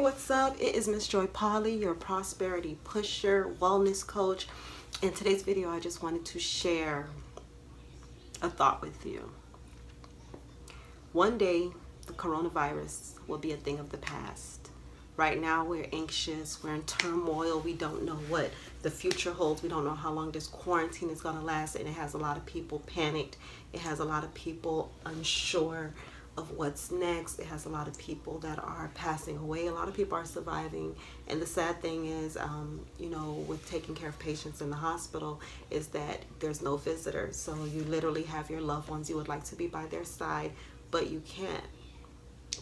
What's up? It is Miss Joy Polly, your prosperity pusher, wellness coach. In today's video, I just wanted to share a thought with you. One day, the coronavirus will be a thing of the past. Right now, we're anxious, we're in turmoil, we don't know what the future holds, we don't know how long this quarantine is going to last, and it has a lot of people panicked, it has a lot of people unsure of what's next. It has a lot of people that are passing away, a lot of people are surviving, and the sad thing is, with taking care of patients in the hospital, is that there's no visitors. So you literally have your loved ones, you would like to be by their side, but you can't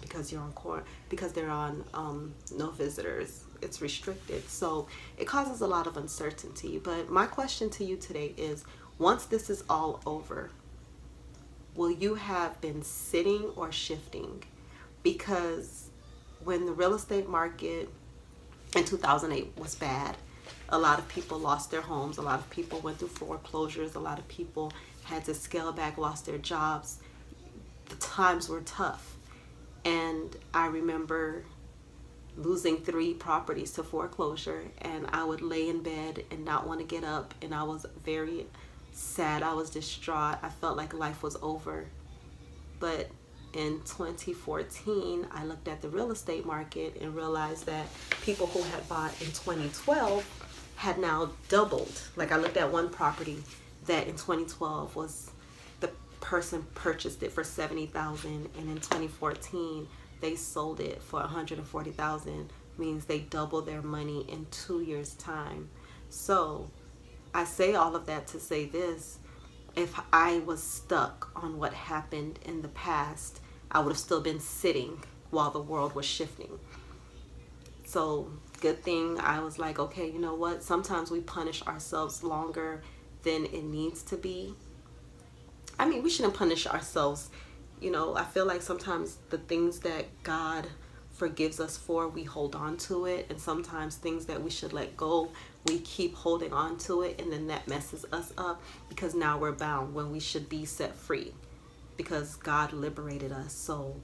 because you're on court, because they're on no visitors. It's restricted, so it causes a lot of uncertainty. But my question to you today is, once this is all over, will you have been sitting or shifting? Because when the real estate market in 2008 was bad, a lot of people lost their homes, a lot of people went through foreclosures, a lot of people had to scale back, lost their jobs. The times were tough. And I remember losing 3 properties to foreclosure, and I would lay in bed and not want to get up, and I was very sad. I was distraught. I felt like life was over. But in 2014, I looked at the real estate market and realized that people who had bought in 2012 had now doubled. Like, I looked at one property that in 2012 was, the person purchased it for $70,000, and in 2014 they sold it for $140,000. Means they doubled their money in 2 years time. So I say all of that to say this: if I was stuck on what happened in the past, I would have still been sitting while the world was shifting. So good thing I was like, okay, you know what? Sometimes we punish ourselves longer than it needs to be. I mean, we shouldn't punish ourselves. I feel like sometimes the things that God forgives us for, we hold on to it, and sometimes things that we should let go, we keep holding on to it, and then that messes us up because now we're bound when we should be set free because God liberated us. So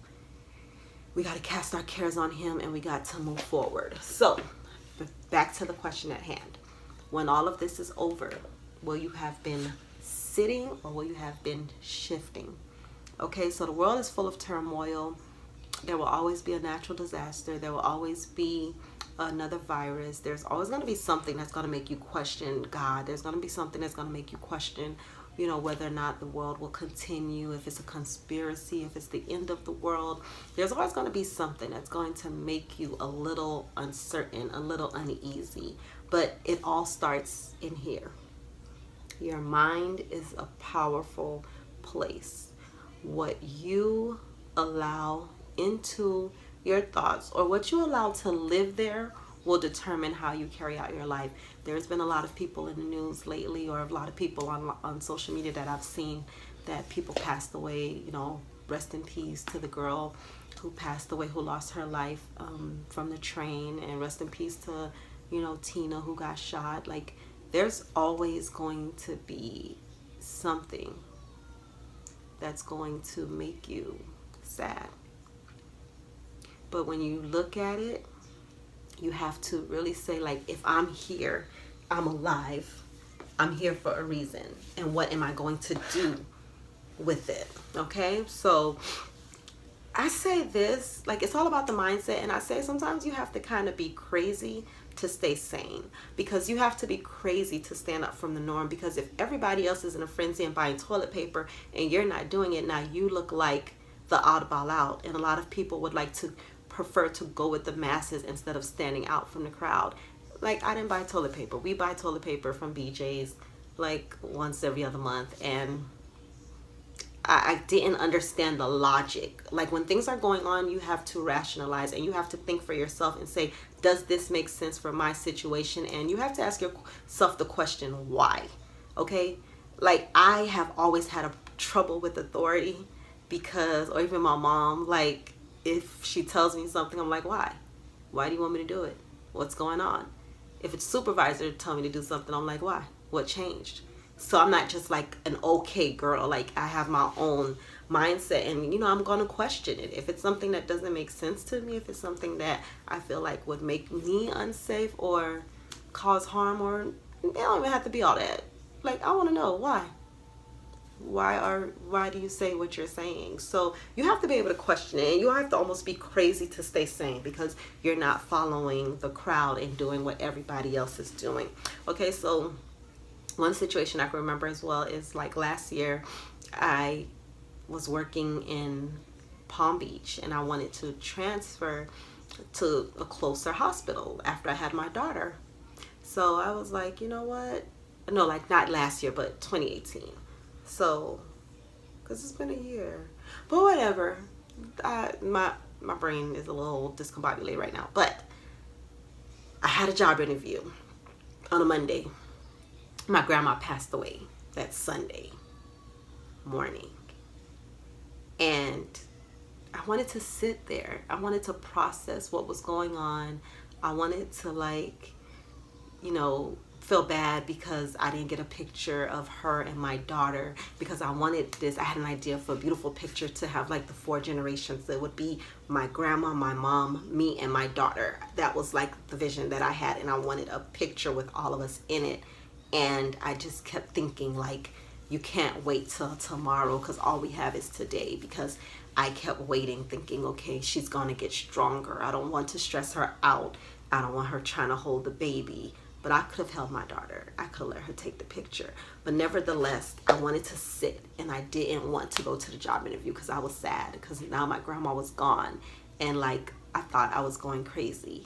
we got to cast our cares on him, and we got to move forward. So back to the question at hand: when all of this is over, will you have been sitting or will you have been shifting? Okay, so the world is full of turmoil. There will always be a natural disaster. There will always be another virus. There's always going to be something that's going to make you question God. There's going to be something that's going to make you question, whether or not the world will continue, if it's a conspiracy, if it's the end of the world. There's always going to be something that's going to make you a little uncertain, a little uneasy. But it all starts in here. Your mind is a powerful place. What you allow into your thoughts, or what you allow to live there, will determine how you carry out your life. There's been a lot of people in the news lately, or a lot of people on social media that I've seen, that people passed away. Rest in peace to the girl who passed away, who lost her life from the train, and rest in peace to Tina, who got shot. Like, there's always going to be something that's going to make you sad. But when you look at it, you have to really say, like, if I'm here, I'm alive, I'm here for a reason, and what am I going to do with it? Okay, so I say this, like, it's all about the mindset, and I say sometimes you have to kind of be crazy to stay sane, because you have to be crazy to stand up from the norm. Because if everybody else is in a frenzy and buying toilet paper and you're not doing it, now you look like the oddball out, and a lot of people would like to prefer to go with the masses instead of standing out from the crowd. Like, I didn't buy toilet paper. We buy toilet paper from BJ's like once every other month, and I didn't understand the logic. Like, when things are going on, you have to rationalize, and you have to think for yourself and say, does this make sense for my situation? And you have to ask yourself the question, why? Okay, like, I have always had a trouble with authority, because, or even my mom, like, if she tells me something, I'm like, why do you want me to do it? What's going on? If it's supervisor tell me to do something, I'm like, why? What changed? So I'm not just like an okay girl. Like, I have my own mindset. And I'm going to question it. If it's something that doesn't make sense to me, if it's something that I feel like would make me unsafe or cause harm, or it don't even have to be all that. Like, I want to know why. Why do you say what you're saying? So you have to be able to question it, and you have to almost be crazy to stay sane, because you're not following the crowd and doing what everybody else is doing. Okay, so one situation I can remember as well is like last year, I was working in Palm Beach, and I wanted to transfer to a closer hospital after I had my daughter. So I was like, you know what? No, like not last year, but 2018. So, because it's been a year. But whatever. My brain is a little discombobulated right now. But I had a job interview on a Monday. My grandma passed away that Sunday morning. And I wanted to sit there. I wanted to process what was going on. I wanted to, like, feel bad because I didn't get a picture of her and my daughter, because I had an idea for a beautiful picture to have like the 4 generations. It would be my grandma, my mom, me, and my daughter. That was like the vision that I had, and I wanted a picture with all of us in it. And I just kept thinking, like, you can't wait till tomorrow, because all we have is today. Because I kept waiting, thinking, okay, she's gonna get stronger. I don't want to stress her out. I don't want her trying to hold the baby. But I could have held my daughter. I could have let her take the picture. But nevertheless, I wanted to sit, and I didn't want to go to the job interview because I was sad, because now my grandma was gone, and like I thought I was going crazy.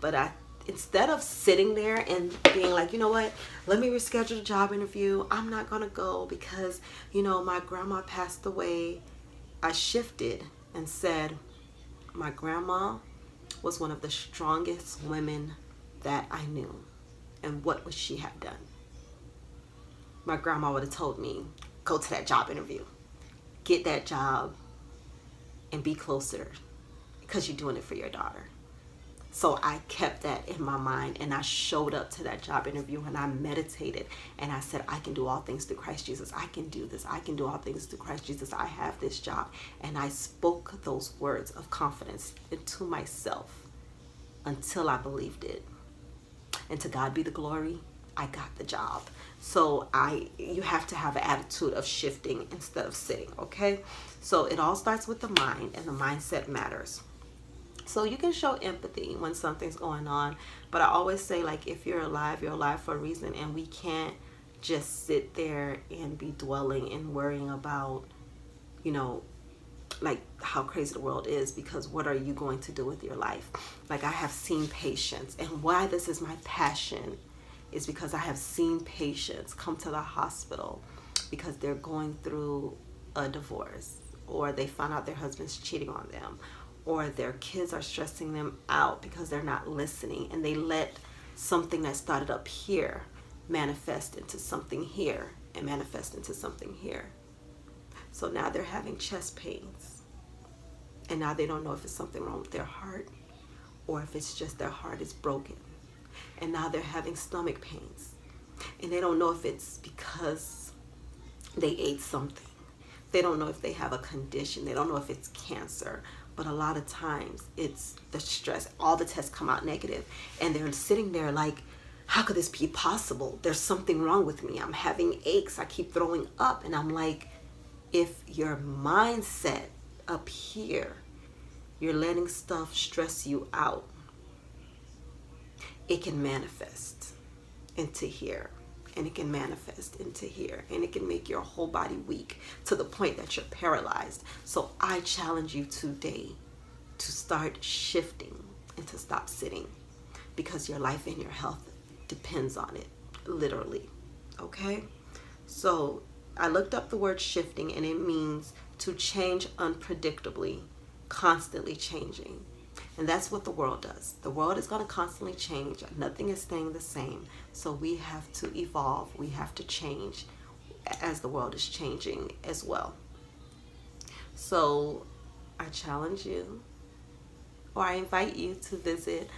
But instead of sitting there and being like, you know what, let me reschedule the job interview, I'm not gonna go because my grandma passed away, I shifted and said, my grandma was one of the strongest women that I knew. And what would she have done? My grandma would have told me, go to that job interview, get that job, and be closer, because you're doing it for your daughter. So I kept that in my mind, and I showed up to that job interview, and I meditated, and I said, I can do all things through Christ Jesus. I can do this. I can do all things through Christ Jesus. I have this job. And I spoke those words of confidence into myself until I believed it. And to God be the glory, I got the job. So you have to have an attitude of shifting instead of sitting, okay? So it all starts with the mind, and the mindset matters. So you can show empathy when something's going on, but I always say, like, if you're alive for a reason, and we can't just sit there and be dwelling and worrying about, like how crazy the world is, because what are you going to do with your life? Like, I have seen patients, and why this is my passion is because I have seen patients come to the hospital because they're going through a divorce, or they found out their husband's cheating on them, or their kids are stressing them out because they're not listening, and they let something that started up here manifest into something here, and manifest into something here. So now they're having chest pains, and now they don't know if it's something wrong with their heart, or if it's just their heart is broken. And now they're having stomach pains, and they don't know if it's because they ate something. They don't know if they have a condition. They don't know if it's cancer. But a lot of times it's the stress. All the tests come out negative, and they're sitting there like, how could this be possible? There's something wrong with me. I'm having aches. I keep throwing up. And I'm like, if your mindset up here, you're letting stuff stress you out, it can manifest into here, and it can manifest into here, and it can make your whole body weak to the point that you're paralyzed. So I challenge you today to start shifting and to stop sitting, because your life and your health depends on it, literally. Okay? So I looked up the word shifting, and it means to change unpredictably, constantly changing. And that's what the world does. The world is going to constantly change. Nothing is staying the same. So we have to evolve. We have to change as the world is changing as well. So I challenge you, or I invite you to visit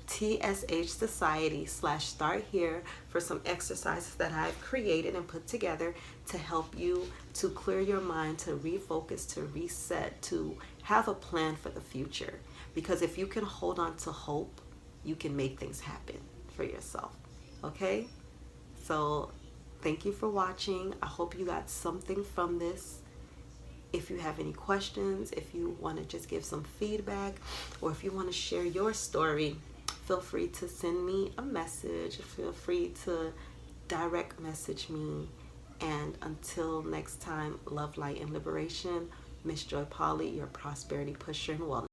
TSH Society /start here for some exercises that I've created and put together to help you to clear your mind, to refocus, to reset, to have a plan for the future. Because if you can hold on to hope, you can make things happen for yourself. Okay? So thank you for watching. I hope you got something from this. If you have any questions, if you want to just give some feedback, or if you want to share your story, feel free to send me a message. Feel free to direct message me. And until next time, love, light, and liberation. Miss Joy Polly, your prosperity pusher and wellness.